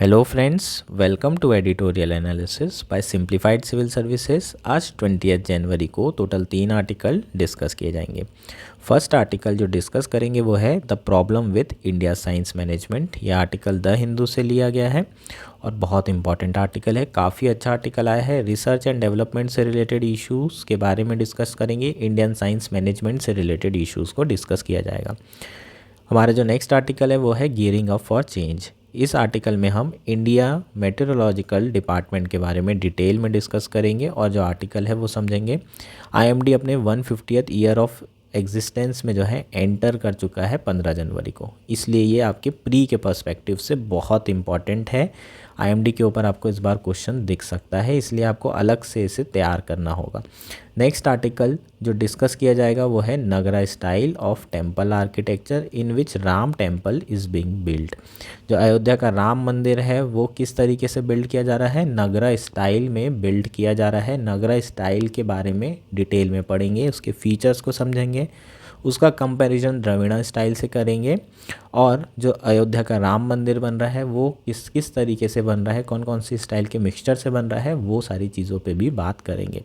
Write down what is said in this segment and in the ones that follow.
Hello friends, welcome to editorial analysis by simplified civil services. आज 20 जनवरी को total 3 article discuss किए जाएंगे। First article जो डिस्कस करेंगे वो है the problem with India science management. यह आर्टिकल द हिंदू से लिया गया है और बहुत इंपॉर्टेंट आर्टिकल है, काफ़ी अच्छा आर्टिकल आया है। रिसर्च एंड डेवलपमेंट से रिलेटेड इश्यूज़ के बारे में डिस्कस करेंगे, इंडियन साइंस मैनेजमेंट से रिलेटेड इश्यूज़ को डिस्कस किया जाएगा। हमारा जो नेक्स्ट आर्टिकल है वो है गियरिंग अप फॉर चेंज। इस आर्टिकल में हम इंडिया मेटेरोलॉजिकल डिपार्टमेंट के बारे में डिटेल में डिस्कस करेंगे और जो आर्टिकल है वो समझेंगे। आईएमडी अपने 150th ईयर ऑफ एग्जिस्टेंस में जो है एंटर कर चुका है 15 जनवरी को, इसलिए ये आपके प्री के पर्सपेक्टिव से बहुत इंपॉर्टेंट है। आईएमडी के ऊपर आपको इस बार क्वेश्चन दिख सकता है, इसलिए आपको अलग से इसे तैयार करना होगा। नेक्स्ट आर्टिकल जो डिस्कस किया जाएगा वो है Nagara style of temple architecture in which Ram temple is being build. जो अयोध्या का राम मंदिर है वो किस तरीके से बिल्ड किया जा रहा है, नगरा स्टाइल में बिल्ड किया जा रहा है। नगरा स्टाइल के बारे में डिटेल में पढ़ेंगे, उसके फीचर्स को समझेंगे, उसका कंपैरिजन द्रविड़ स्टाइल से करेंगे और जो अयोध्या का राम मंदिर बन रहा है वो किस किस तरीके से बन रहा है, कौन कौन सी स्टाइल के मिक्सचर से बन रहा है, वो सारी चीज़ों पे भी बात करेंगे।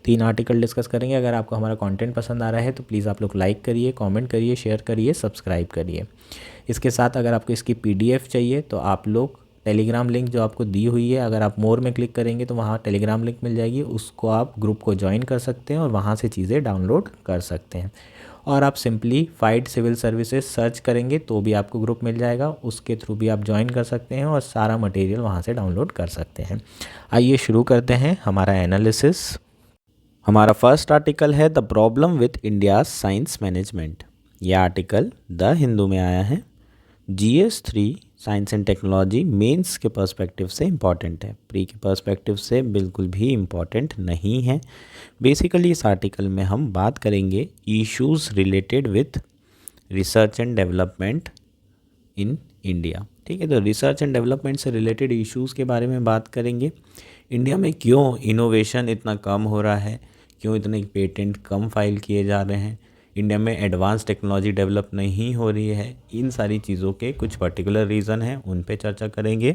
3 आर्टिकल डिस्कस करेंगे। अगर आपको हमारा कंटेंट पसंद आ रहा है तो प्लीज़ आप लोग लाइक करिए, कमेंट करिए, शेयर करिए, सब्सक्राइब करिए। इसके साथ अगर आपको इसकी PDF चाहिए तो आप लोग टेलीग्राम लिंक जो आपको दी हुई है, अगर आप मोर में क्लिक करेंगे तो वहाँ टेलीग्राम लिंक मिल जाएगी, उसको आप ग्रुप को ज्वाइन कर सकते हैं और वहाँ से चीज़ें डाउनलोड कर सकते हैं। और आप सिंप्लीफाइड सिविल सर्विसेज सर्च करेंगे तो भी आपको ग्रुप मिल जाएगा, उसके थ्रू भी आप ज्वाइन कर सकते हैं और सारा मटेरियल वहाँ से डाउनलोड कर सकते हैं। आइए शुरू करते हैं हमारा एनालिसिस। हमारा फर्स्ट आर्टिकल है the problem with India science management. यह आर्टिकल द हिंदू में आया है। GS3 science and technology mains के पर्सपेक्टिव से इम्पॉर्टेंट है, प्री के पर्सपेक्टिव से बिल्कुल भी इम्पॉर्टेंट नहीं है। बेसिकली इस आर्टिकल में हम बात करेंगे issues related with research and development in India. ठीक है, तो रिसर्च एंड डेवलपमेंट से रिलेटेड इश्यूज़ के बारे में बात करेंगे। इंडिया में क्यों इनोवेशन इतना कम हो रहा है, क्यों इतने पेटेंट कम फाइल किए जा रहे हैं, इंडिया में एडवांस टेक्नोलॉजी डेवलप नहीं हो रही है, इन सारी चीज़ों के कुछ पर्टिकुलर रीज़न हैं, उन पे चर्चा करेंगे।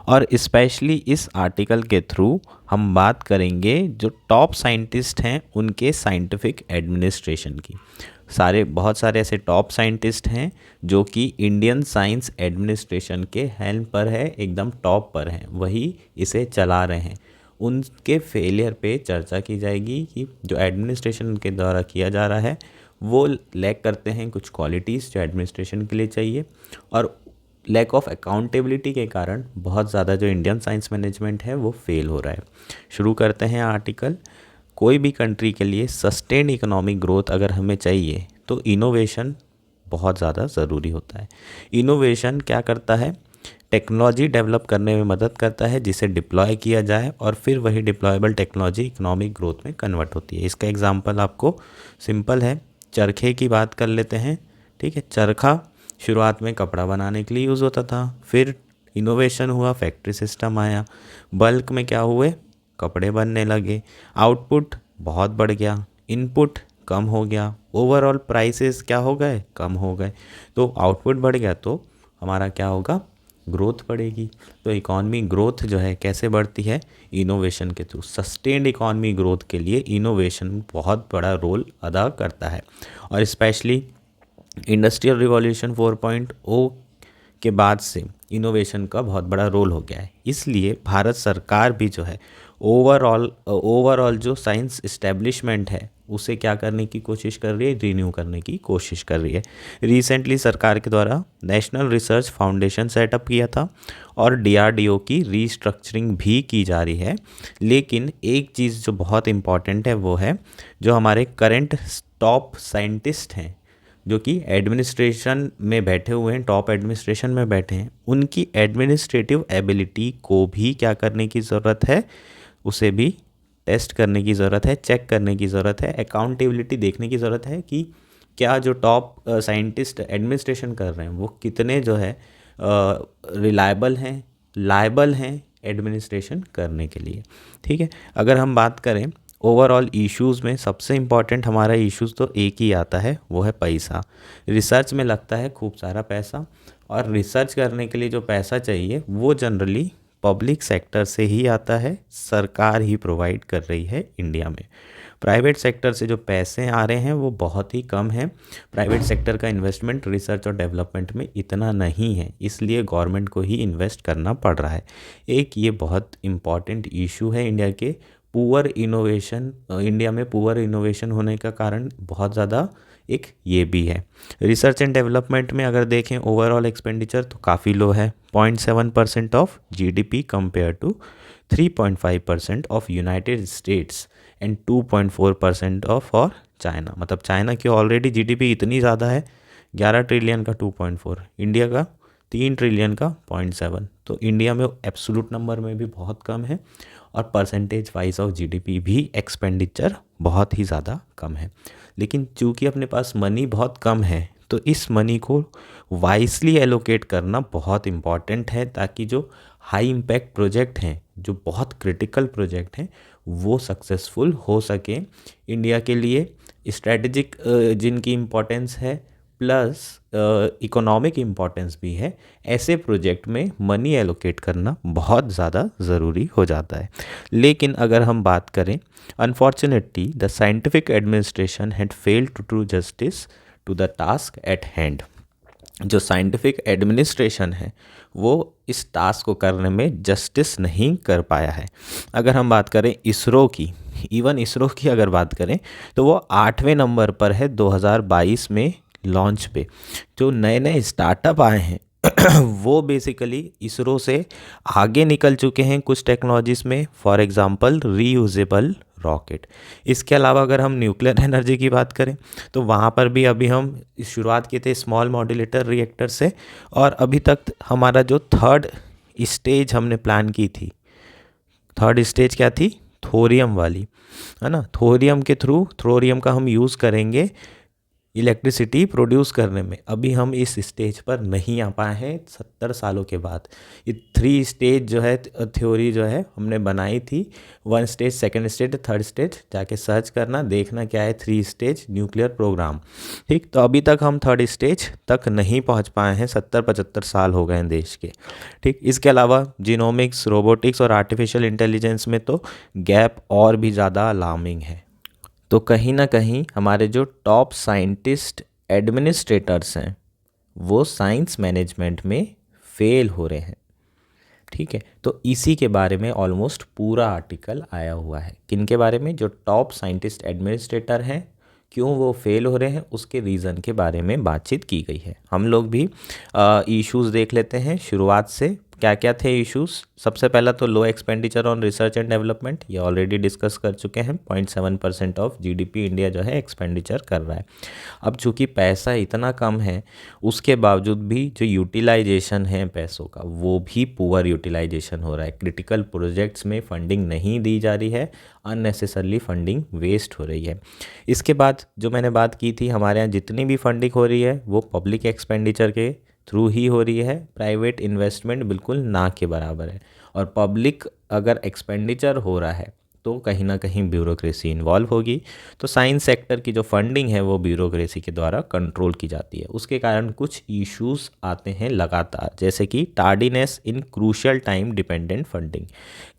और स्पेशली इस आर्टिकल के थ्रू हम बात करेंगे जो टॉप साइंटिस्ट हैं उनके साइंटिफिक एडमिनिस्ट्रेशन की। बहुत सारे ऐसे टॉप साइंटिस्ट हैं जो कि इंडियन साइंस एडमिनिस्ट्रेशन के हेल्म पर है, एकदम टॉप पर हैं, वही इसे चला रहे हैं। उनके फेलियर पे चर्चा की जाएगी कि जो एडमिनिस्ट्रेशन के द्वारा किया जा रहा है वो लैक करते हैं कुछ क्वालिटीज़ जो एडमिनिस्ट्रेशन के लिए चाहिए, और लैक ऑफ अकाउंटेबिलिटी के कारण बहुत ज़्यादा जो इंडियन साइंस मैनेजमेंट है वो फेल हो रहा है। शुरू करते हैं आर्टिकल। कोई भी कंट्री के लिए सस्टेन इकोनॉमिक ग्रोथ अगर हमें चाहिए तो इनोवेशन बहुत ज़्यादा ज़रूरी होता है। इनोवेशन क्या करता है, टेक्नोलॉजी डेवलप करने में मदद करता है जिसे डिप्लॉय किया जाए और फिर वही डिप्लॉयबल टेक्नोलॉजी इकोनॉमिक ग्रोथ में कन्वर्ट होती है। इसका एग्जांपल आपको सिंपल है, चरखे की बात कर लेते हैं। ठीक है, चरखा शुरुआत में कपड़ा बनाने के लिए यूज़ होता था, फिर इनोवेशन हुआ, फैक्ट्री सिस्टम आया, बल्क में क्या हुए, कपड़े बनने लगे, आउटपुट बहुत बढ़ गया, इनपुट कम हो गया, ओवरऑल प्राइसेस क्या हो गए, कम हो गए। तो आउटपुट बढ़ गया तो हमारा क्या होगा, ग्रोथ बढ़ेगी। तो इकॉनमी ग्रोथ जो है कैसे बढ़ती है, इनोवेशन के थ्रू। सस्टेन्ड इकॉनमी ग्रोथ के लिए इनोवेशन बहुत बड़ा रोल अदा करता है और स्पेशली इंडस्ट्रियल रिवॉल्यूशन 4.0 के बाद से इनोवेशन का बहुत बड़ा रोल हो गया है। इसलिए भारत सरकार भी जो है ओवरऑल जो साइंस इस्टेब्लिशमेंट है उसे क्या करने की कोशिश कर रही है, रिन्यू करने की कोशिश कर रही है। रिसेंटली सरकार के द्वारा नेशनल रिसर्च फाउंडेशन सेटअप किया था और DRDO की रीस्ट्रक्चरिंग भी की जा रही है। लेकिन एक चीज़ जो बहुत इम्पॉर्टेंट है वो है जो हमारे करंट टॉप साइंटिस्ट हैं जो कि एडमिनिस्ट्रेशन में बैठे हुए हैं, टॉप एडमिनिस्ट्रेशन में बैठे हैं, उनकी एडमिनिस्ट्रेटिव एबिलिटी को भी क्या करने की ज़रूरत है, उसे भी टेस्ट करने की ज़रूरत है, चेक करने की ज़रूरत है, अकाउंटेबिलिटी देखने की ज़रूरत है कि क्या जो टॉप साइंटिस्ट एडमिनिस्ट्रेशन कर रहे हैं वो कितने जो है रिलायबल हैं, लायबल हैं एडमिनिस्ट्रेशन करने के लिए। ठीक है, अगर हम बात करें ओवरऑल इश्यूज़ में सबसे इम्पॉर्टेंट हमारा इश्यूज़ तो एक ही आता है, वो है पैसा। रिसर्च में लगता है खूब सारा पैसा और रिसर्च करने के लिए जो पैसा चाहिए वो जनरली पब्लिक सेक्टर से ही आता है, सरकार ही प्रोवाइड कर रही है इंडिया में। प्राइवेट सेक्टर से जो पैसे आ रहे हैं वो बहुत ही कम है। प्राइवेट सेक्टर का इन्वेस्टमेंट रिसर्च और डेवलपमेंट में इतना नहीं है, इसलिए गवर्नमेंट को ही इन्वेस्ट करना पड़ रहा है। एक ये बहुत इम्पॉर्टेंट इशू है इंडिया के पुअर इनोवेशन, इंडिया में पुअर इनोवेशन होने का कारण बहुत ज़्यादा एक ये भी है। रिसर्च एंड डेवलपमेंट में अगर देखें ओवरऑल एक्सपेंडिचर तो काफ़ी लो है, 0.7% of GDP compare to 3.5% of United States and 2.4% of और चाइना। मतलब चाइना की ऑलरेडी जीडीपी इतनी ज़्यादा है, 11 ट्रिलियन का 2.4, इंडिया का 3 ट्रिलियन का 0.7। तो इंडिया में एब्सोलूट नंबर में भी बहुत कम है और परसेंटेज वाइज ऑफ जीडीपी भी एक्सपेंडिचर बहुत ही ज़्यादा कम है। लेकिन चूंकि अपने पास मनी बहुत कम है तो इस मनी को वाइसली एलोकेट करना बहुत इम्पॉर्टेंट है, ताकि जो हाई इम्पैक्ट प्रोजेक्ट हैं, जो बहुत क्रिटिकल प्रोजेक्ट हैं, वो सक्सेसफुल हो सके। इंडिया के लिए स्ट्रैटेजिक जिनकी इम्पोर्टेंस है प्लस इकोनॉमिक इम्पोर्टेंस भी है, ऐसे प्रोजेक्ट में मनी एलोकेट करना बहुत ज़्यादा ज़रूरी हो जाता है। लेकिन अगर हम बात करें, unfortunately the scientific administration had failed to do justice to the task at hand. जो साइंटिफिक एडमिनिस्ट्रेशन है वो इस टास्क को करने में जस्टिस नहीं कर पाया है। अगर हम बात करें इसरो की, इवन इसरो की अगर बात करें तो वो 8वें नंबर पर है 2022 में लॉन्च पे। जो नए नए स्टार्टअप आए हैं वो बेसिकली इसरो से आगे निकल चुके हैं कुछ टेक्नोलॉजीज़ में, फॉर एग्जांपल रीयूजेबल रॉकेट। इसके अलावा अगर हम न्यूक्लियर एनर्जी की बात करें तो वहाँ पर भी अभी हम शुरुआत किए थे स्मॉल मॉड्यूलेटर रिएक्टर से, और अभी तक हमारा जो थर्ड स्टेज हमने प्लान की थी, थर्ड स्टेज क्या थी, थोरियम वाली, है ना। थोरियम के थ्रू, थोरियम का हम यूज़ करेंगे इलेक्ट्रिसिटी प्रोड्यूस करने में। अभी हम इस स्टेज पर नहीं आ पाए हैं 70 सालों के बाद। ये 3 स्टेज जो है थ्योरी जो है हमने बनाई थी, 1 stage, 2nd stage, 3rd stage, जाके सर्च करना देखना क्या है 3 स्टेज न्यूक्लियर प्रोग्राम। ठीक, तो अभी तक हम 3rd स्टेज तक नहीं पहुंच पाए हैं, 70-75 साल हो गए हैं देश के। ठीक, इसके अलावा जीनोमिक्स, रोबोटिक्स और आर्टिफिशियल इंटेलिजेंस में तो गैप और भी ज़्यादा अलार्मिंग है। तो कहीं ना कहीं हमारे जो टॉप साइंटिस्ट एडमिनिस्ट्रेटर्स हैं वो साइंस मैनेजमेंट में फेल हो रहे हैं। ठीक है, तो इसी के बारे में ऑलमोस्ट पूरा आर्टिकल आया हुआ है। किन के बारे में, जो टॉप साइंटिस्ट एडमिनिस्ट्रेटर हैं, क्यों वो फेल हो रहे हैं, उसके रीज़न के बारे में बातचीत की गई है। हम लोग भी इश्यूज़ देख लेते हैं शुरुआत से। क्या क्या थे इश्यूज़। सबसे पहला तो low expenditure on research and development, ये ऑलरेडी डिस्कस कर चुके हैं। 0.7% ऑफ जीडीपी इंडिया जो है एक्सपेंडिचर कर रहा है। अब चूंकि पैसा इतना कम है उसके बावजूद भी जो यूटिलाइजेशन है पैसों का वो भी पुअर यूटिलाइजेशन हो रहा है। क्रिटिकल प्रोजेक्ट्स में फंडिंग नहीं दी जा रही है, अननेसेसरली फंडिंग वेस्ट हो रही है। इसके बाद जो मैंने बात की थी, हमारे यहाँ जितनी भी फंडिंग हो रही है वो पब्लिक एक्सपेंडिचर के थ्रू ही हो रही है। प्राइवेट इन्वेस्टमेंट बिल्कुल ना के बराबर है। और पब्लिक अगर एक्सपेंडिचर हो रहा है तो कहीं ना कहीं ब्यूरोक्रेसी इन्वॉल्व होगी। तो साइंस सेक्टर की जो फंडिंग है वो ब्यूरोक्रेसी के द्वारा कंट्रोल की जाती है। उसके कारण कुछ इश्यूज आते हैं लगातार, जैसे कि टार्डीनेस इन क्रूशियल टाइम डिपेंडेंट फंडिंग।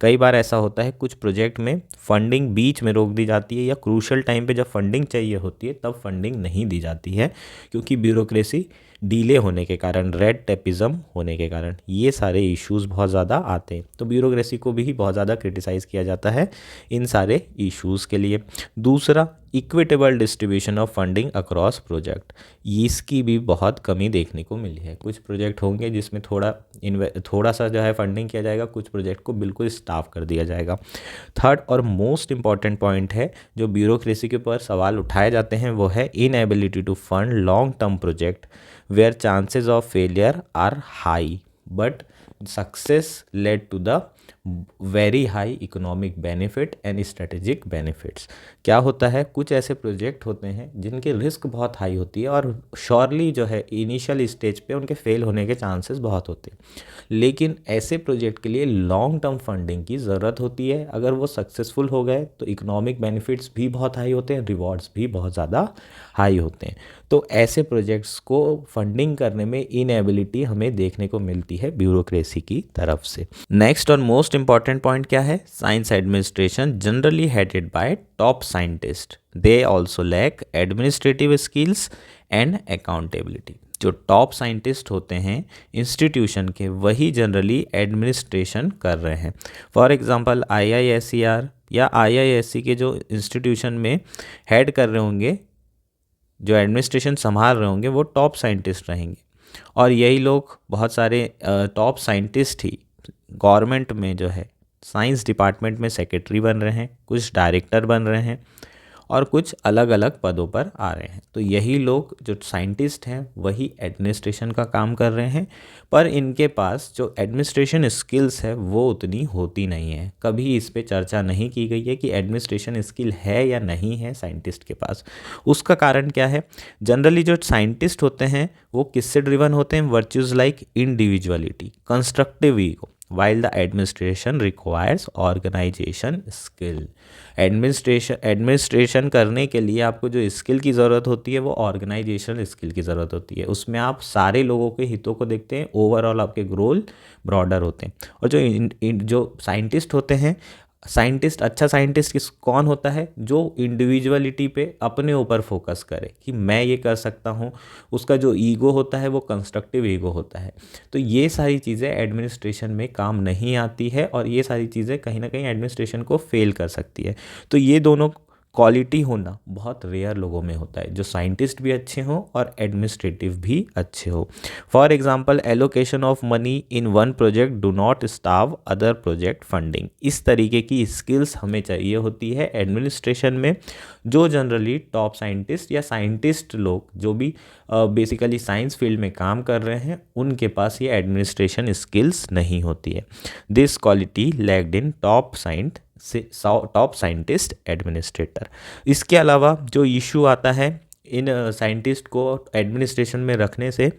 कई बार ऐसा होता है कुछ प्रोजेक्ट में फंडिंग बीच में रोक दी जाती है, या क्रूशियल टाइम पे जब फंडिंग चाहिए होती है तब फंडिंग नहीं दी जाती है, क्योंकि ब्यूरोक्रेसी डीले होने के कारण, रेड टेपिज्म होने के कारण ये सारे इश्यूज बहुत ज़्यादा आते हैं। तो ब्यूरोक्रेसी को भी बहुत ज़्यादा क्रिटिसाइज़ किया जाता है इन सारे इश्यूज़ के लिए। दूसरा, equitable distribution of funding across project, इसकी भी बहुत कमी देखने को मिली है। कुछ प्रोजेक्ट होंगे जिसमें थोड़ा सा जो है फंडिंग किया जाएगा, कुछ प्रोजेक्ट को बिल्कुल स्टाफ कर दिया जाएगा। थर्ड और मोस्ट इंपॉर्टेंट पॉइंट है जो ब्यूरोक्रेसी के ऊपर सवाल उठाए जाते हैं, वो है inability to fund long term project where chances of failure are high but success led to the very high economic benefit and strategic benefits। क्या होता है, कुछ ऐसे प्रोजेक्ट होते हैं जिनके रिस्क बहुत हाई होती है और श्योरली जो है इनिशियल स्टेज पे उनके फेल होने के चांसेस बहुत होते हैं, लेकिन ऐसे प्रोजेक्ट के लिए लॉन्ग टर्म फंडिंग की ज़रूरत होती है। अगर वो सक्सेसफुल हो गए तो इकोनॉमिक बेनिफिट्स भी बहुत हाई होते हैं, रिवॉर्ड्स भी बहुत ज़्यादा हाई होते हैं। तो ऐसे प्रोजेक्ट्स को फंडिंग करने में इनएबिलिटी हमें देखने को मिलती है ब्यूरोक्रेसी की तरफ से। नेक्स्ट और मोस्ट इंपॉर्टेंट पॉइंट क्या है? Science administration generally headed by top scientist, they also lack administrative skills and accountability. जो टॉप साइंटिस्ट होते हैं इंस्टीट्यूशन के, वही जनरली एडमिनिस्ट्रेशन कर रहे हैं। फॉर एग्जांपल IISER या IISc के जो इंस्टीट्यूशन में हेड कर रहे होंगे, जो एडमिनिस्ट्रेशन संभाल रहे होंगे, वो टॉप साइंटिस्ट रहेंगे। और यही लोग, बहुत सारे टॉप साइंटिस्ट ही गवर्नमेंट में जो है साइंस डिपार्टमेंट में सेक्रेटरी बन रहे हैं, कुछ डायरेक्टर बन रहे हैं और कुछ अलग अलग पदों पर आ रहे हैं। तो यही लोग जो साइंटिस्ट हैं वही एडमिनिस्ट्रेशन का काम कर रहे हैं, पर इनके पास जो एडमिनिस्ट्रेशन स्किल्स है वो उतनी होती नहीं है। कभी इस पे चर्चा नहीं की गई है कि एडमिनिस्ट्रेशन स्किल है या नहीं है साइंटिस्ट के पास। उसका कारण क्या है? जनरली जो साइंटिस्ट होते हैं वो किससे ड्रिवन होते हैं? Virtues like individuality, constructive ego, while the administration requires organization skill। Administration करने के लिए आपको जो स्किल की ज़रूरत होती है वो ऑर्गेनाइजेशन स्किल की ज़रूरत होती है। उसमें आप सारे लोगों के हितों को देखते हैं, ओवरऑल आपके गोल ब्रॉडर होते हैं। और जो साइंटिस्ट होते हैं, साइंटिस्ट, अच्छा साइंटिस्ट कौन होता है? जो इंडिविजुअलिटी पे अपने ऊपर फोकस करे कि मैं ये कर सकता हूँ। उसका जो ईगो होता है वो कंस्ट्रक्टिव ईगो होता है। तो ये सारी चीज़ें एडमिनिस्ट्रेशन में काम नहीं आती है और ये सारी चीज़ें कहीं ना कहीं एडमिनिस्ट्रेशन को फेल कर सकती है। तो ये दोनों क्वालिटी होना बहुत रेयर लोगों में होता है, जो साइंटिस्ट भी अच्छे हों और एडमिनिस्ट्रेटिव भी अच्छे हो। For example allocation of money in one project do not starve other project funding. इस तरीके की स्किल्स हमें चाहिए होती है एडमिनिस्ट्रेशन में। जो जनरली टॉप साइंटिस्ट या साइंटिस्ट लोग जो भी बेसिकली साइंस फील्ड में काम कर रहे हैं, उनके पास ये एडमिनिस्ट्रेशन स्किल्स नहीं होती है। This quality lagged in top scientist administrator. इसके अलावा जो इशू आता है इन साइंटिस्ट को एडमिनिस्ट्रेशन में रखने से,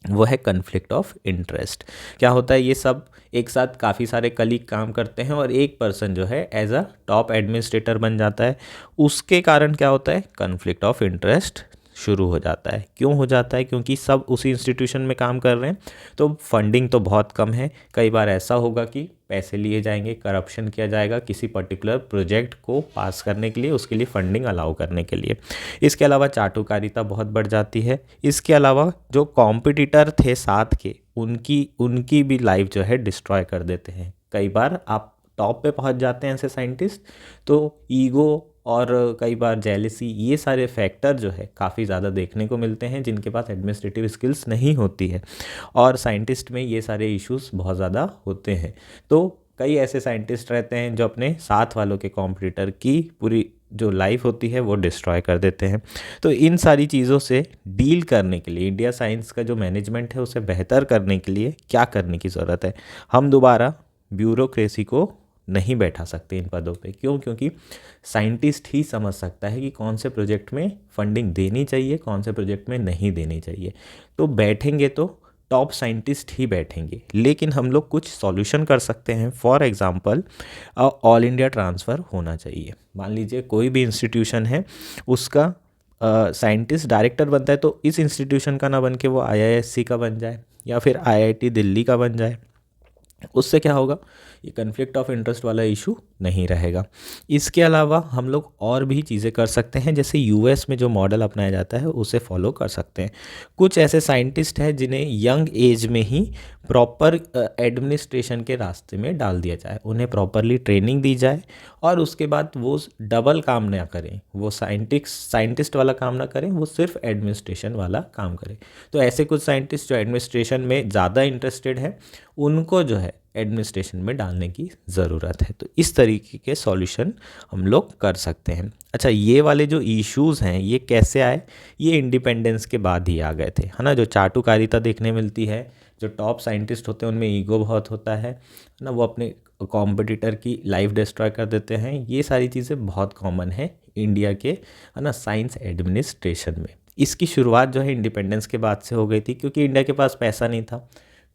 वो है कन्फ्लिक्ट ऑफ इंटरेस्ट। क्या होता है? ये सब एक साथ काफ़ी सारे कलीग काम करते हैं और एक पर्सन जो है एज अ टॉप एडमिनिस्ट्रेटर बन जाता है। उसके कारण क्या होता है? कन्फ्लिक्ट ऑफ इंटरेस्ट शुरू हो जाता है। क्यों हो जाता है? क्योंकि सब उसी इंस्टीट्यूशन में काम कर रहे हैं, तो फंडिंग तो बहुत कम है। कई बार ऐसा होगा कि पैसे लिए जाएंगे, करप्शन किया जाएगा किसी पर्टिकुलर प्रोजेक्ट को पास करने के लिए, उसके लिए फंडिंग अलाउ करने के लिए। इसके अलावा चाटुकारिता बहुत बढ़ जाती है। इसके अलावा जो कॉम्पिटिटर थे साथ के, उनकी भी लाइफ जो है डिस्ट्रॉय कर देते हैं। कई बार आप टॉप पे पहुंच जाते हैं ऐसे साइंटिस्ट, तो ईगो और कई बार जेलसी, ये सारे फैक्टर जो है काफ़ी ज़्यादा देखने को मिलते हैं जिनके पास एडमिनिस्ट्रेटिव स्किल्स नहीं होती है। और साइंटिस्ट में ये सारे इश्यूज बहुत ज़्यादा होते हैं। तो कई ऐसे साइंटिस्ट रहते हैं जो अपने साथ वालों के कॉम्पिटिटर की पूरी जो लाइफ होती है वो डिस्ट्रॉय कर देते हैं। तो इन सारी चीज़ों से डील करने के लिए इंडिया साइंस का जो मैनेजमेंट है उसे बेहतर करने के लिए क्या करने की ज़रूरत है? हम दोबारा ब्यूरोक्रेसी को नहीं बैठा सकते इन पदों पे। क्यों? क्योंकि साइंटिस्ट ही समझ सकता है कि कौन से प्रोजेक्ट में फंडिंग देनी चाहिए, कौन से प्रोजेक्ट में नहीं देनी चाहिए। तो बैठेंगे तो टॉप साइंटिस्ट ही बैठेंगे, लेकिन हम लोग कुछ सॉल्यूशन कर सकते हैं। For example all India transfer होना चाहिए। मान लीजिए कोई भी इंस्टीट्यूशन है, उसका साइंटिस्ट डायरेक्टर बनता है, तो इस इंस्टीट्यूशन का ना बन के वो IISc का बन जाए या फिर IIT दिल्ली का बन जाए। उससे क्या होगा? ये कन्फ्लिक्ट ऑफ इंटरेस्ट वाला इशू नहीं रहेगा। इसके अलावा हम लोग और भी चीज़ें कर सकते हैं, जैसे US में जो मॉडल अपनाया जाता है उसे फॉलो कर सकते हैं। कुछ ऐसे साइंटिस्ट हैं जिन्हें यंग एज में ही प्रॉपर एडमिनिस्ट्रेशन के रास्ते में डाल दिया जाए, उन्हें प्रॉपरली ट्रेनिंग दी जाए और उसके बाद वो डबल काम ना करें, वो साइंटिस्ट वाला काम ना करें, वो सिर्फ एडमिनिस्ट्रेशन वाला काम करें। तो ऐसे कुछ साइंटिस्ट जो एडमिनिस्ट्रेशन में ज़्यादा इंटरेस्टेड है, उनको जो है एडमिनिस्ट्रेशन में डालने की ज़रूरत है। तो इस तरीके के सॉल्यूशन हम लोग कर सकते हैं। अच्छा, ये वाले जो इश्यूज़ हैं ये कैसे आए? ये इंडिपेंडेंस के बाद ही आ गए थे, है ना। जो चाटुकारिता देखने मिलती है, जो टॉप साइंटिस्ट होते हैं उनमें ईगो बहुत होता है ना, वो अपने कॉम्पिटिटर की लाइफ डिस्ट्रॉय कर देते हैं। ये सारी चीज़ें बहुत कॉमन है इंडिया के, है ना, साइंस एडमिनिस्ट्रेशन में। इसकी शुरुआत जो है इंडिपेंडेंस के बाद से हो गई थी, क्योंकि इंडिया के पास पैसा नहीं था।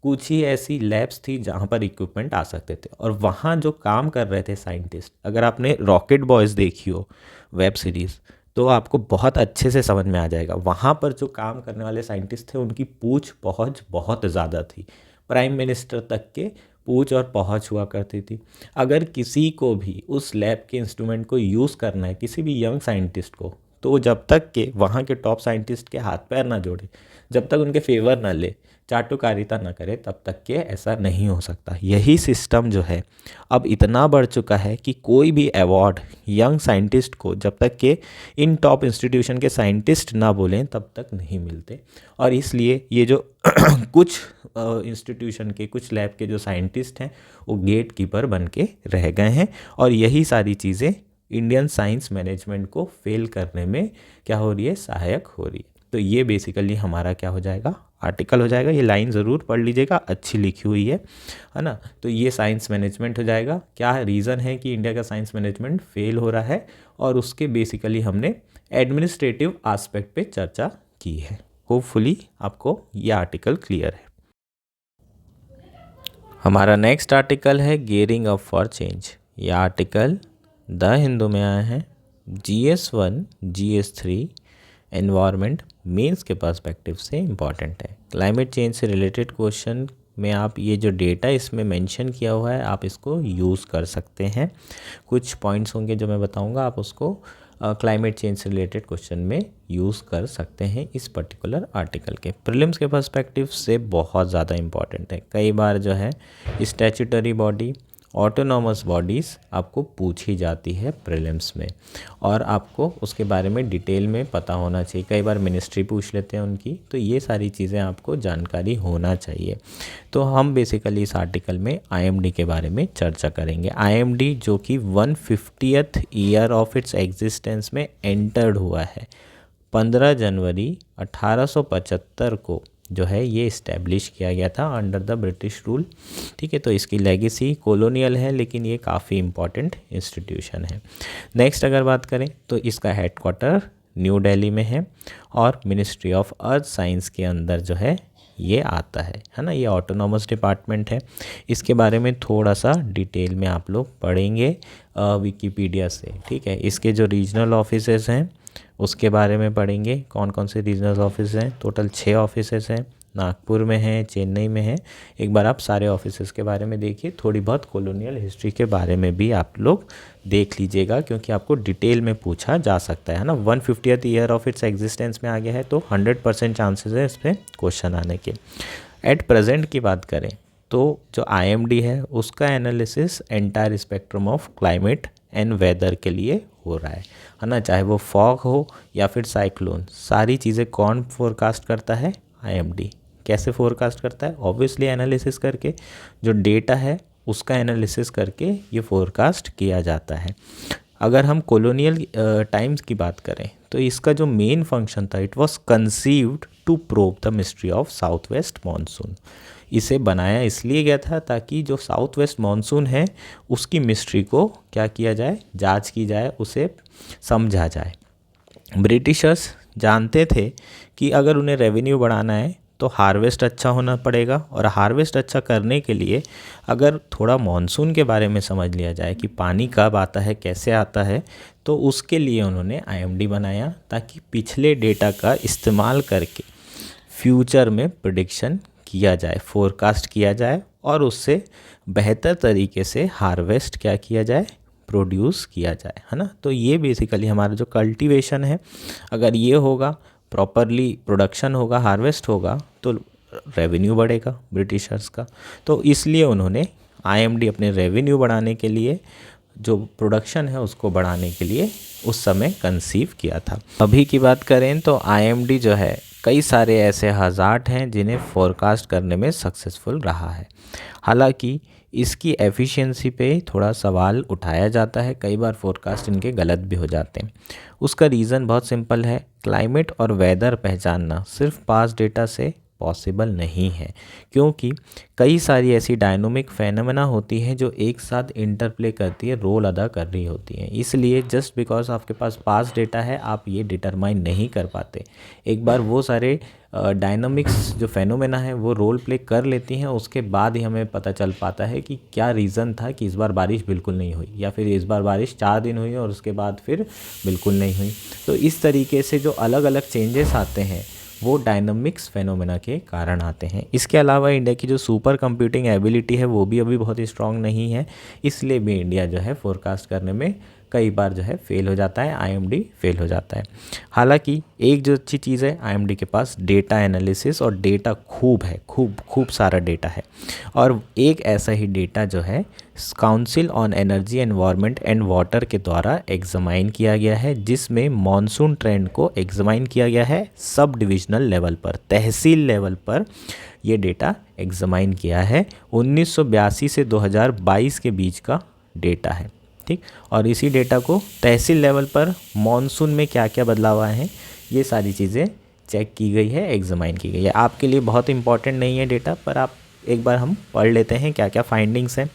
कुछ ही ऐसी लैब्स थी जहाँ पर इक्विपमेंट आ सकते थे और वहाँ जो काम कर रहे थे साइंटिस्ट, अगर आपने रॉकेट बॉयज़ देखी हो वेब सीरीज़, तो आपको बहुत अच्छे से समझ में आ जाएगा। वहाँ पर जो काम करने वाले साइंटिस्ट थे उनकी पूछ पहुँच बहुत ज़्यादा थी, प्राइम मिनिस्टर तक के पूछ और पहुँच हुआ करती थी। अगर किसी को भी उस लैब के इंस्ट्रूमेंट को यूज़ करना है, किसी भी यंग साइंटिस्ट को, तो वो जब तक के वहाँ के टॉप साइंटिस्ट के हाथ पैर ना जोड़े, जब तक उनके फेवर ना ले, चाटुकारिता ना करे, तब तक के ऐसा नहीं हो सकता। यही सिस्टम जो है अब इतना बढ़ चुका है कि कोई भी अवार्ड यंग साइंटिस्ट को जब तक के इन टॉप इंस्टीट्यूशन के साइंटिस्ट ना बोलें तब तक नहीं मिलते। और इसलिए ये जो कुछ इंस्टीट्यूशन के, कुछ लैब के जो साइंटिस्ट हैं वो गेट कीपर बन के रह गए हैं, और यही सारी चीज़ें इंडियन साइंस मैनेजमेंट को फेल करने में क्या हो रही है, सहायक हो रही है। तो ये बेसिकली हमारा क्या हो जाएगा, आर्टिकल हो जाएगा। ये लाइन ज़रूर पढ़ लीजिएगा, अच्छी लिखी हुई है ना। तो ये साइंस मैनेजमेंट हो जाएगा। क्या रीज़न है कि इंडिया का साइंस मैनेजमेंट फेल हो रहा है, और उसके बेसिकली हमने एडमिनिस्ट्रेटिव एस्पेक्ट पे चर्चा की है। होपफुली आपको ये आर्टिकल क्लियर है। हमारा नेक्स्ट आर्टिकल है गियरिंग अप फॉर चेंज। ये आर्टिकल द हिंदू में आया है। GS1 GS3 एनवायरनमेंट मेंस के पर्सपेक्टिव से इम्पॉर्टेंट है। क्लाइमेट चेंज से रिलेटेड क्वेश्चन में आप ये जो डेटा इसमें मेंशन किया हुआ है आप इसको यूज़ कर सकते हैं। कुछ पॉइंट्स होंगे जो मैं बताऊंगा, आप उसको क्लाइमेट चेंज से रिलेटेड क्वेश्चन में यूज़ कर सकते हैं। इस पर्टिकुलर आर्टिकल के प्रीलिम्स के पर्सपेक्टिव से बहुत ज़्यादा इम्पॉर्टेंट है। कई बार जो है स्टैट्यूटरी बॉडी, ऑटोनॉमस बॉडीज़ आपको पूछी जाती है प्रीलिम्स में, और आपको उसके बारे में डिटेल में पता होना चाहिए। कई बार मिनिस्ट्री पूछ लेते हैं उनकी, तो ये सारी चीज़ें आपको जानकारी होना चाहिए। तो हम बेसिकली इस आर्टिकल में IMD के बारे में चर्चा करेंगे। IMD जो कि 150th year of its existence में एंटर्ड हुआ है। 15 जनवरी 1875 को जो है ये इस्टेब्लिश किया गया था अंडर द ब्रिटिश रूल। ठीक है, तो इसकी लेगेसी कॉलोनियल है, लेकिन ये काफ़ी इम्पॉर्टेंट इंस्टीट्यूशन है। नेक्स्ट अगर बात करें तो इसका हेडक्वार्टर न्यू दिल्ली में है, और मिनिस्ट्री ऑफ अर्थ साइंस के अंदर जो है ये आता है ना। ये ऑटोनॉमस डिपार्टमेंट है। इसके बारे में थोड़ा सा डिटेल में आप लोग पढ़ेंगे विकिपीडिया से। ठीक है, इसके जो रीजनल ऑफिसेस हैं उसके बारे में पढ़ेंगे। कौन कौन से रीजनल ऑफिस हैं, टोटल 6 ऑफिसेस हैं। नागपुर में है, चेन्नई में है। एक बार आप सारे ऑफिसेस के बारे में देखिए। थोड़ी बहुत कॉलोनियल हिस्ट्री के बारे में भी आप लोग देख लीजिएगा, क्योंकि आपको डिटेल में पूछा जा सकता है ना। 150th year of its existence में आ गया है, तो 100% चांसेस है इस पर क्वेश्चन आने के। एट प्रेजेंट की बात करें तो जो IMD है उसका analysis entire spectrum of climate and weather के लिए हो रहा है ना। चाहे वो फॉग हो या फिर साइक्लोन, सारी चीज़ें कौन फोरकास्ट करता है, IMD। कैसे फोरकास्ट करता है, ऑब्वियसली एनालिसिस करके, जो डेटा है उसका एनालिसिस करके ये फोरकास्ट किया जाता है। अगर हम कॉलोनियल टाइम्स की बात करें तो इसका जो मेन फंक्शन था, it was conceived to probe the mystery of south west monsoon. इसे बनाया इसलिए गया था ताकि जो साउथ वेस्ट मानसून है उसकी मिस्ट्री को क्या किया जाए, जांच की जाए, उसे समझा जाए। ब्रिटिशर्स जानते थे कि अगर उन्हें रेवेन्यू बढ़ाना है तो हार्वेस्ट अच्छा होना पड़ेगा, और हार्वेस्ट अच्छा करने के लिए अगर थोड़ा मॉनसून के बारे में समझ लिया जाए कि पानी कब आता है, कैसे आता है, तो उसके लिए उन्होंने IMD बनाया, ताकि पिछले डेटा का इस्तेमाल करके फ्यूचर में प्रेडिक्शन किया जाए, फोरकास्ट किया जाए, और उससे बेहतर तरीके से हार्वेस्ट क्या किया जाए, प्रोड्यूस किया जाए, है ना। तो ये बेसिकली हमारा जो कल्टीवेशन है, अगर ये होगा प्रॉपरली, प्रोडक्शन होगा, हार्वेस्ट होगा, तो रेवेन्यू बढ़ेगा ब्रिटिशर्स का। तो इसलिए उन्होंने IMD अपने रेवेन्यू बढ़ाने के लिए, जो प्रोडक्शन है उसको बढ़ाने के लिए उस समय कंसीव किया था। अभी की बात करें तो IMD जो है कई सारे ऐसे हज़ार्ड हैं जिन्हें फोरकास्ट करने में सक्सेसफुल रहा है। हालांकि इसकी एफिशिएंसी पे थोड़ा सवाल उठाया जाता है, कई बार फोरकास्ट इनके गलत भी हो जाते हैं। उसका रीज़न बहुत सिंपल है, क्लाइमेट और वेदर पहचानना सिर्फ पास्ट डेटा से पॉसिबल नहीं है, क्योंकि कई सारी ऐसी डायनामिक फेनोमेना होती हैं जो एक साथ इंटरप्ले करती है, रोल अदा कर रही होती हैं। इसलिए जस्ट बिकॉज आपके पास पास डेटा है आप ये डिटरमाइन नहीं कर पाते। एक बार वो सारे डायनामिक्स जो फेनोमेना है वो रोल प्ले कर लेती हैं, उसके बाद ही हमें पता चल पाता है कि क्या रीज़न था कि इस बार बारिश बिल्कुल नहीं हुई, या फिर इस बार बारिश 4 दिन हुई और उसके बाद फिर बिल्कुल नहीं हुई। तो इस तरीके से जो अलग अलग चेंजेस आते हैं वो डायनामिक्स फेनोमेना के कारण आते हैं। इसके अलावा इंडिया की जो सुपर कंप्यूटिंग एबिलिटी है वो भी अभी बहुत ही स्ट्रांग नहीं है, इसलिए भी इंडिया जो है फोरकास्ट करने में कई बार जो है फेल हो जाता है, आईएमडी फेल हो जाता है। हालांकि एक जो अच्छी चीज़ है, आईएमडी के पास डेटा एनालिसिस और डेटा खूब है, खूब सारा डेटा है। और एक ऐसा ही डेटा जो है council on energy environment and water के द्वारा एग्जामाइन किया गया है, जिसमें मॉनसून ट्रेंड को एग्जामाइन किया गया है सब डिविजनल लेवल पर, तहसील लेवल पर ये डेटा एग्जामाइन किया है। 1982 से 2022 के बीच का डेटा है, ठीक। और इसी डेटा को तहसील लेवल पर मॉनसून में क्या क्या बदलाव आए हैं ये सारी चीज़ें चेक की गई है, एग्जामाइन की गई है। आपके लिए बहुत इंपॉर्टेंट नहीं है डेटा, पर आप एक बार हम पढ़ लेते हैं क्या क्या फाइंडिंग्स हैं।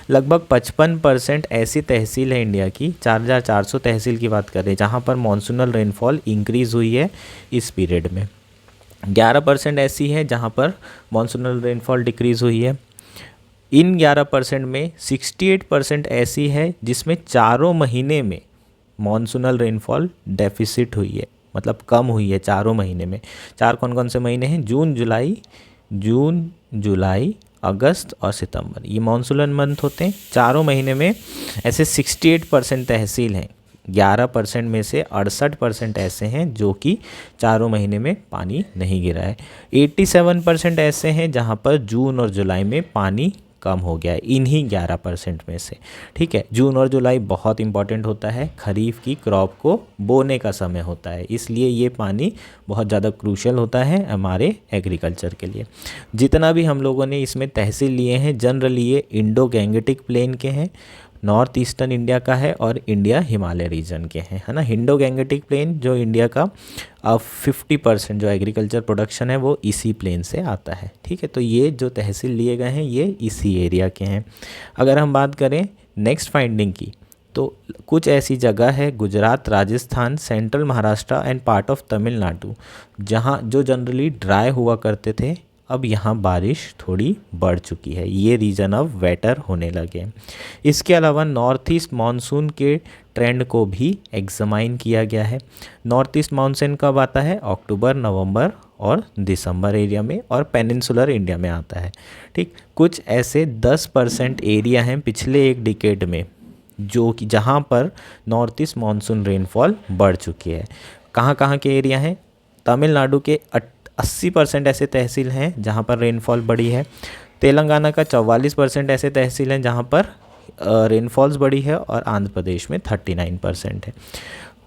लगभग 55% ऐसी तहसील है इंडिया की, 4400 तहसील की बात कर रहे हैं, जहाँ पर मॉनसूनल रेनफॉल इंक्रीज़ हुई है इस पीरियड में। 11% ऐसी है जहाँ पर मॉनसूनल रेनफॉल डिक्रीज़ हुई है। इन 11% में 68% ऐसी है जिसमें चारों महीने में मॉनसूनल रेनफॉल डेफिसिट हुई है, मतलब कम हुई है चारों महीने में। चार कौन कौन से महीने हैं? जून जुलाई अगस्त और सितंबर, ये मॉनसूनल मंथ होते हैं। चारों महीने में ऐसे 68% तहसील हैं, 11% में से 68% ऐसे हैं जो कि चारों महीने में पानी नहीं गिरा है। 87% ऐसे हैं जहाँ पर जून और जुलाई में पानी कम हो गया है, इन्हीं 11% में से, ठीक है। जून और जुलाई बहुत इंपॉर्टेंट होता है, खरीफ की क्रॉप को बोने का समय होता है, इसलिए ये पानी बहुत ज़्यादा क्रूशल होता है हमारे एग्रीकल्चर के लिए। जितना भी हम लोगों ने इसमें तहसील लिए हैं जनरली ये इंडो गैंगेटिक प्लेन के हैं, नॉर्थ ईस्टर्न इंडिया का है और इंडिया हिमालय रीजन के हैं, है ना। इंडो गैंगेटिक प्लेन जो इंडिया का 50% जो एग्रीकल्चर प्रोडक्शन है वो इसी प्लेन से आता है, ठीक है। तो ये जो तहसील लिए गए हैं ये इसी एरिया के हैं। अगर हम बात करें नेक्स्ट फाइंडिंग की, तो कुछ ऐसी जगह है Gujarat, Rajasthan, central Maharashtra and part of Tamil Nadu, जहाँ जो जनरली ड्राई हुआ करते थे, अब यहाँ बारिश थोड़ी बढ़ चुकी है, ये रीजन अब वेटर होने लगे। इसके अलावा नॉर्थ ईस्ट मानसून के ट्रेंड को भी एग्जामाइन किया गया है। नॉर्थ ईस्ट मानसून कब आता है? अक्टूबर, नवंबर और दिसंबर एरिया में, और पेनिनसुलर इंडिया में आता है, ठीक। कुछ ऐसे 10% एरिया हैं पिछले एक डिकेड में जो कि जहाँ पर नॉर्थ ईस्ट मानसून रेनफॉल बढ़ चुकी है। कहाँ कहाँ के एरिया हैं? तमिलनाडु के 80% ऐसे तहसील हैं जहाँ पर रेनफॉल बढ़ी है। तेलंगाना का 44% ऐसे तहसील हैं जहाँ पर रेनफॉल्स बढ़ी है, और आंध्र प्रदेश में 39% है।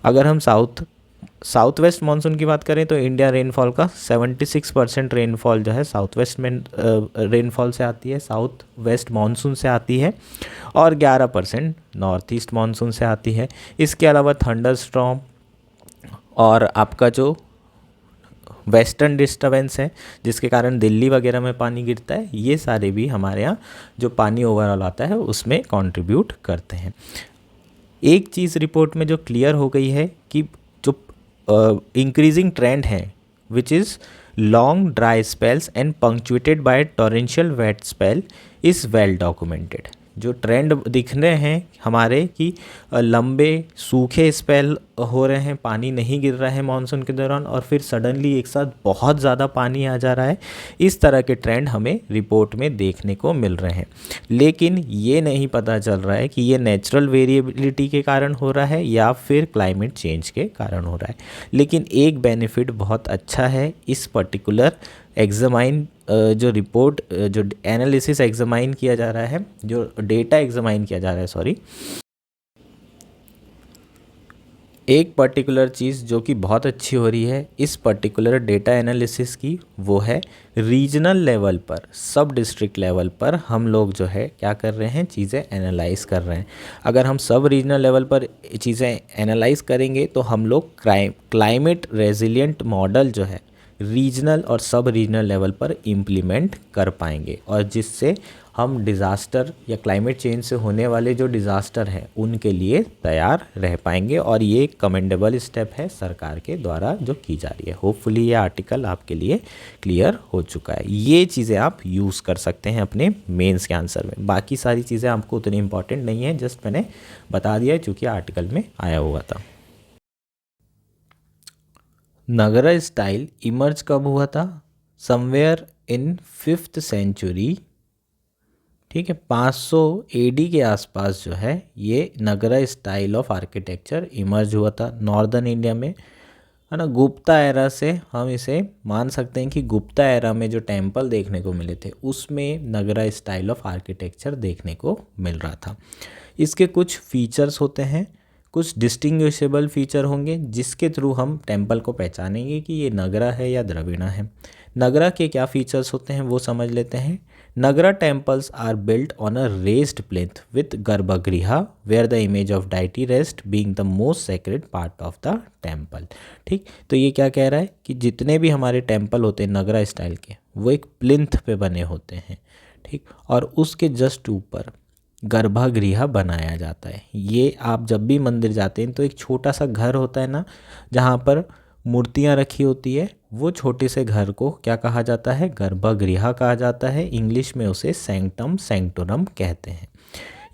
अगर हम साउथ वेस्ट मानसून की बात करें तो इंडिया रेनफॉल का 76% रेनफॉल जो है साउथ वेस्ट में रेनफॉल से आती है, साउथ वेस्ट मानसून से आती है, और 11% नॉर्थ ईस्ट मानसून से आती है। इसके अलावा थंडर स्टॉर्म और आपका जो वेस्टर्न डिस्टर्बेंस है जिसके कारण दिल्ली वगैरह में पानी गिरता है, ये सारे भी हमारे यहाँ जो पानी ओवरऑल आता है उसमें कंट्रीब्यूट करते हैं। एक चीज़ रिपोर्ट में जो क्लियर हो गई है कि जो इंक्रीजिंग ट्रेंड है which is long dry spells and punctuated by torrential wet spell is well documented. जो ट्रेंड दिख रहे हैं हमारे कि लंबे सूखे स्पेल हो रहे हैं, पानी नहीं गिर रहा है मानसून के दौरान, और फिर सडनली एक साथ बहुत ज़्यादा पानी आ जा रहा है, इस तरह के ट्रेंड हमें रिपोर्ट में देखने को मिल रहे हैं। लेकिन ये नहीं पता चल रहा है कि ये नेचुरल वेरिएबिलिटी के कारण हो रहा है या फिर क्लाइमेट चेंज के कारण हो रहा है। लेकिन एक बेनिफिट बहुत अच्छा है इस पर्टिकुलर एग्जामाइन जो रिपोर्ट जो एनालिसिस एग्जामाइन किया जा रहा है, जो डेटा एग्जामाइन किया जा रहा है, सॉरी, एक पर्टिकुलर चीज़ जो कि बहुत अच्छी हो रही है इस पर्टिकुलर डेटा एनालिसिस की, वो है रीजनल लेवल पर, सब डिस्ट्रिक्ट लेवल पर हम लोग जो है क्या कर रहे हैं, चीज़ें एनालाइज कर रहे हैं। अगर हम सब रीजनल लेवल पर चीज़ें एनालाइज करेंगे तो हम लोग क्लाइमेट रेजिलिएंट मॉडल जो है रीजनल और सब रीजनल लेवल पर इम्प्लीमेंट कर पाएंगे, और जिससे हम डिज़ास्टर या क्लाइमेट चेंज से होने वाले जो डिज़ास्टर हैं उनके लिए तैयार रह पाएंगे। और ये एक कमेंडेबल स्टेप है सरकार के द्वारा जो की जा रही है। होपफुली ये आर्टिकल आपके लिए क्लियर हो चुका है। ये चीज़ें आप यूज़ कर सकते हैं अपने मेंस के आंसर में। बाकी सारी चीज़ें आपको उतनी इंपॉर्टेंट नहीं है, जस्ट मैंने बता दिया है क्योंकि आर्टिकल में आया हुआ था। नगरा स्टाइल इमर्ज कब हुआ था? समवेयर इन 5th सेंचुरी, ठीक है, 500 एडी के आसपास जो है ये नगरा स्टाइल ऑफ आर्किटेक्चर इमर्ज हुआ था नॉर्दर्न इंडिया में, है ना। गुप्ता एरा से हम इसे मान सकते हैं कि गुप्ता एरा में जो टेम्पल देखने को मिले थे उसमें नगरा स्टाइल ऑफ आर्किटेक्चर देखने को मिल रहा था। इसके कुछ फीचर्स होते हैं, कुछ डिस्टिंग्विशेबल फीचर होंगे जिसके थ्रू हम टेम्पल को पहचानेंगे कि ये नगरा है या द्रविड़ा है। नगरा के क्या फीचर्स होते हैं वो समझ लेते हैं। नगरा temples are built on a raised plinth with garbhagriha where the image of deity rest being the most sacred part of the temple। ठीक, तो ये क्या कह रहा है कि जितने भी हमारे टेम्पल होते हैं नगरा स्टाइल के वो एक प्लिंथ पे बने होते हैं, ठीक, और उसके जस्ट ऊपर गर्भगृह बनाया जाता है। ये आप जब भी मंदिर जाते हैं तो एक छोटा सा घर होता है ना जहाँ पर मूर्तियाँ रखी होती है, वो छोटे से घर को क्या कहा जाता है? गर्भगृह कहा जाता है। इंग्लिश में उसे सैंक्टम सैंक्टोरम कहते हैं।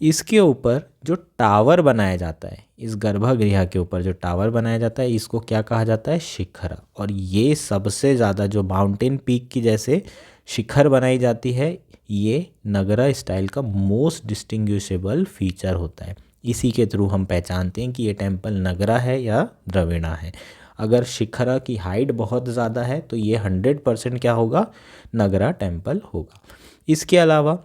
इसके ऊपर जो टावर बनाया जाता है, इस गर्भगृह के ऊपर जो टावर बनाया जाता है इसको क्या कहा जाता है? शिखर। और ये सबसे ज़्यादा जो माउंटेन पीक की जैसे शिखर बनाई जाती है, ये नगरा स्टाइल का मोस्ट डिस्टिंग्विशेबल फीचर होता है। इसी के थ्रू हम पहचानते हैं कि ये टेम्पल नगरा है या द्रविड़ा है। अगर शिखरा की हाइट बहुत ज़्यादा है तो ये 100% क्या होगा? नगरा टेम्पल होगा। इसके अलावा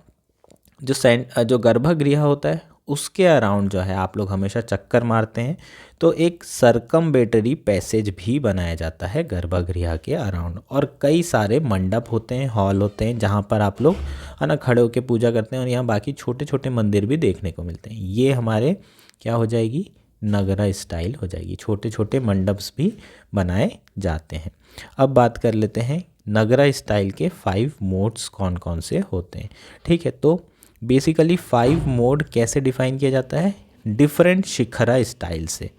जो गर्भगृह होता है उसके अराउंड जो है आप लोग हमेशा चक्कर मारते हैं तो एक सर्कम्बेटरी पैसेज भी बनाया जाता है गर्भगृह के अराउंड, और कई सारे मंडप होते हैं, हॉल होते हैं जहाँ पर आप लोग है ना खड़े होकर पूजा करते हैं, और यहाँ बाकी छोटे छोटे मंदिर भी देखने को मिलते हैं। ये हमारे क्या हो जाएगी? नगरा स्टाइल हो जाएगी। छोटे छोटे मंडप्स भी बनाए जाते हैं। अब बात कर लेते हैं नगरा स्टाइल के 5 मोड्स कौन कौन से होते हैं। ठीक है, तो बेसिकली 5 मोड कैसे डिफाइन किया जाता है? डिफरेंट शिखरा स्टाइल से।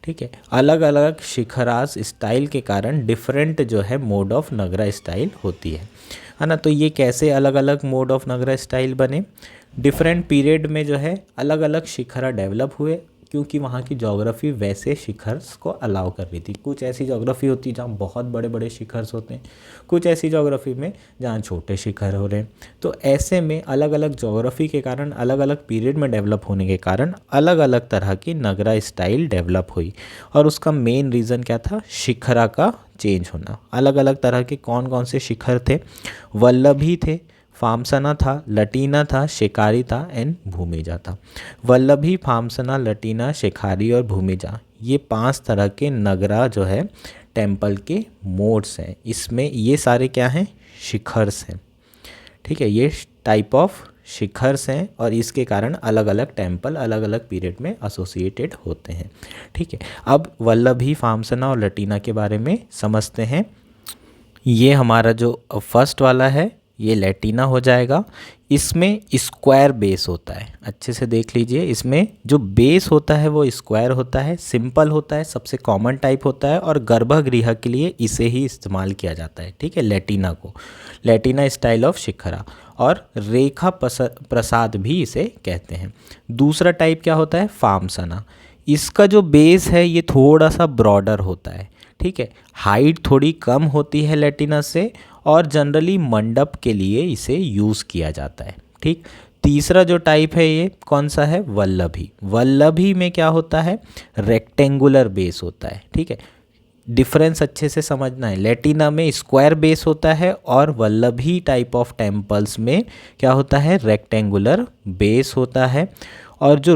ठीक है, अलग अलग शिखरास स्टाइल के कारण डिफरेंट जो है मोड ऑफ नगरा स्टाइल होती है ना। तो ये कैसे अलग अलग मोड ऑफ नगरा स्टाइल बने? डिफरेंट पीरियड में जो है अलग अलग शिखरा डेवलप हुए, क्योंकि वहाँ की ज्योग्राफी वैसे शिखर्स को अलाउ कर रही थी। कुछ ऐसी ज्योग्राफी होती है जहाँ बहुत बड़े बड़े शिखर्स होते हैं, कुछ ऐसी ज्योग्राफी में जहाँ छोटे शिखर हो रहे हैं। तो ऐसे में अलग अलग ज्योग्राफी के कारण, अलग अलग पीरियड में डेवलप होने के कारण अलग अलग तरह की नगरा स्टाइल डेवलप हुई। और उसका मेन रीज़न क्या था? शिखरा का चेंज होना। अलग अलग तरह के कौन कौन से शिखर थे? वल्लभी थे, फामसना था, लटीना था, शिकारी था एंड भूमिजा था। वल्लभी, फामसना, लटीना, शिकारी और भूमिजा, ये 5 तरह के नगरा जो है टेम्पल के मोड्स हैं। इसमें ये सारे क्या हैं? शिखर्स हैं। ठीक है, ये टाइप ऑफ शिखर्स हैं और इसके कारण अलग अलग टेम्पल अलग अलग पीरियड में एसोसिएटेड होते हैं। ठीक है, अब वल्लभी, फामसना और लटीना के बारे में समझते हैं। ये हमारा जो फर्स्ट वाला है ये लैटिना हो जाएगा। इसमें स्क्वायर बेस होता है, अच्छे से देख लीजिए। इसमें जो बेस होता है वो स्क्वायर होता है, सिंपल होता है, सबसे कॉमन टाइप होता है और गर्भगृह के लिए इसे ही इस्तेमाल किया जाता है। ठीक है, लैटिना को लैटिना स्टाइल ऑफ शिखरा, और रेखा प्रसाद भी इसे कहते हैं। दूसरा टाइप क्या होता है? फामसना। इसका जो बेस है ये थोड़ा सा ब्रॉडर होता है। ठीक है, हाइट थोड़ी कम होती है लैटिना से, और जनरली मंडप के लिए इसे यूज़ किया जाता है। ठीक, तीसरा जो टाइप है ये कौन सा है? वल्लभी। वल्लभी में क्या होता है? रेक्टेंगुलर बेस होता है। ठीक है, डिफरेंस अच्छे से समझना है। लैटिना में स्क्वायर बेस होता है और वल्लभी टाइप ऑफ टेम्पल्स में क्या होता है? रेक्टेंगुलर बेस होता है। और जो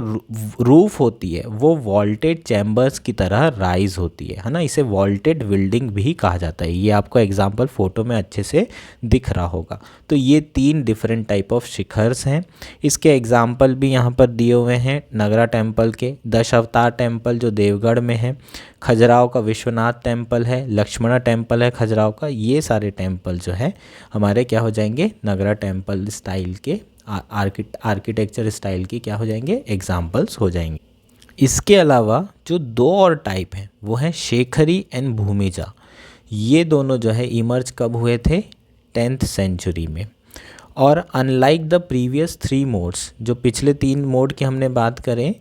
रूफ होती है वो वॉल्टेड चैम्बर्स की तरह राइज होती है ना। इसे वॉल्टेड बिल्डिंग भी कहा जाता है। ये आपको एग्जांपल फोटो में अच्छे से दिख रहा होगा। तो ये 3 डिफरेंट टाइप ऑफ शिखर्स हैं। इसके एग्जांपल भी यहाँ पर दिए हुए हैं नगरा टेम्पल के, दशावतार टेम्पल जो देवगढ़ में है, खजुराहो का विश्वनाथ टेम्पल है, लक्ष्मणा टेम्पल है खजुराहो का। ये सारे टेम्पल जो है हमारे क्या हो जाएंगे, नगरा टेम्पल स्टाइल के आर्किटेक्चर स्टाइल की क्या हो जाएंगे, एग्जाम्पल्स हो जाएंगे। इसके अलावा जो 2 और टाइप हैं वो हैं शेखरी एंड भूमिजा। ये दोनों जो है इमर्ज कब हुए थे, 10th सेंचुरी में। और अनलाइक द प्रीवियस 3 मोड्स, जो पिछले 3 मोड की हमने बात करें,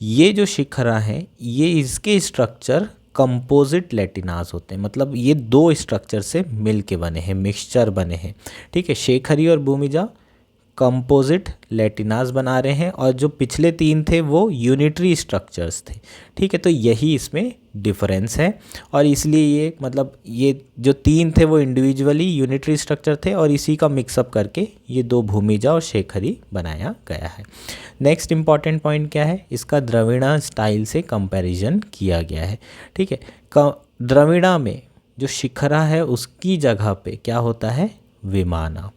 ये जो शिखरा हैं ये इसके स्ट्रक्चर कंपोजिट लेटिनास होते हैं। मतलब ये 2 स्ट्रक्चर से मिल के बने हैं, मिक्सचर बने हैं। ठीक है, शेखरी और भूमिजा कंपोजिट लेटिनास बना रहे हैं और जो पिछले 3 थे वो यूनिटरी स्ट्रक्चर्स थे। ठीक है, तो यही इसमें डिफरेंस है और इसलिए ये मतलब ये जो 3 थे वो इंडिविजुअली यूनिटरी स्ट्रक्चर थे और इसी का मिक्सअप करके ये 2 भूमिजा और शेखरी बनाया गया है। नेक्स्ट इंपॉर्टेंट पॉइंट क्या है, इसका द्रविड़ा स्टाइल से कंपैरिजन किया गया है। ठीक है, द्रविड़ा में जो शिखरा है उसकी जगह पे क्या होता है, विमाना।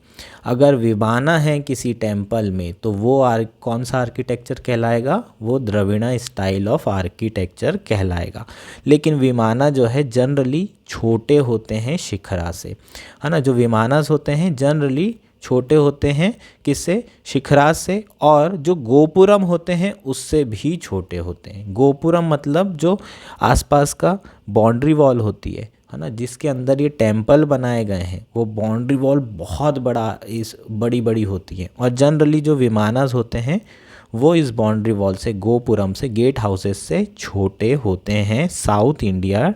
अगर विमाना है किसी टेम्पल में तो वो कौन सा आर्किटेक्चर कहलाएगा, वो द्रविड़ा स्टाइल ऑफ आर्किटेक्चर कहलाएगा। लेकिन विमाना जो है जनरली छोटे होते हैं शिखरा से, है ना। जो विमानास होते हैं जनरली छोटे होते हैं किससे, शिखरास से। और जो गोपुरम होते हैं उससे भी छोटे होते हैं। गोपुरम मतलब जो आसपास का बाउंड्री वॉल होती है ना, जिसके अंदर ये टेम्पल बनाए गए हैं, वो बाउंड्री वॉल बहुत बड़ी बड़ी होती है। और जनरली जो विमानास होते हैं वो इस बाउंड्री वॉल से, गोपुरम से, गेट हाउसेस से छोटे होते हैं। साउथ इंडिया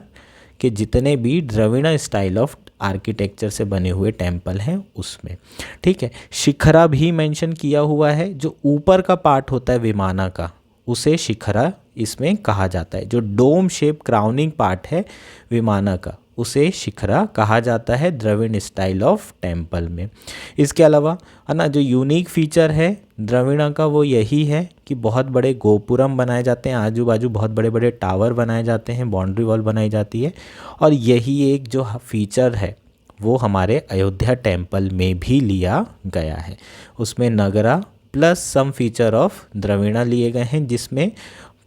के जितने भी द्रविड़ा स्टाइल ऑफ आर्किटेक्चर से बने हुए टेम्पल हैं उसमें। ठीक है, शिखरा भी मेंशन किया हुआ है। जो ऊपर का पार्ट होता है विमाना का उसे शिखरा इसमें कहा जाता है। जो डोम शेप क्राउनिंग पार्ट है विमाना का उसे शिखरा कहा जाता है द्रविड़ स्टाइल ऑफ टेम्पल में। इसके अलावा है ना, जो यूनिक फीचर है द्रविड़ा का वो यही है कि बहुत बड़े गोपुरम बनाए जाते हैं, आजू बाजू बहुत बड़े बड़े टावर बनाए जाते हैं, बाउंड्री वॉल बनाई जाती है। और यही एक जो फीचर है वो हमारे अयोध्या टेम्पल में भी लिया गया है। उसमें Nagara plus some feature of Dravida लिए गए हैं, जिसमें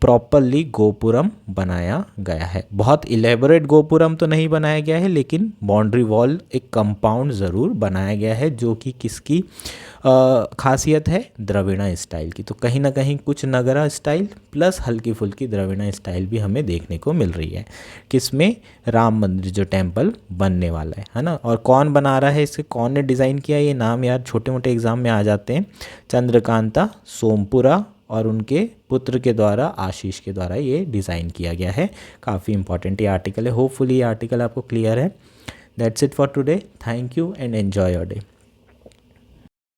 प्रॉपरली गोपुरम बनाया गया है। बहुत इलेबोरेट गोपुरम तो नहीं बनाया गया है, लेकिन बाउंड्री वॉल एक कंपाउंड ज़रूर बनाया गया है, जो कि किसकी खासियत है, द्रविड़ा स्टाइल की। तो कहीं ना कहीं कुछ नगरा स्टाइल प्लस हल्की फुल्की द्रविड़ा स्टाइल भी हमें देखने को मिल रही है। किसमें, राम मंदिर जो टेम्पल बनने वाला है ना। और कौन बना रहा है इसे, कौन ने डिज़ाइन किया, ये नाम यार छोटे मोटे एग्जाम में आ जाते हैं। चंद्रकांता सोमपुरा और उनके पुत्र के द्वारा, आशीष के द्वारा ये डिज़ाइन किया गया है। काफ़ी इंपॉर्टेंट ये आर्टिकल है। होपफुली ये आर्टिकल आपको क्लियर है। That's it for today. Thank you and enjoy your day.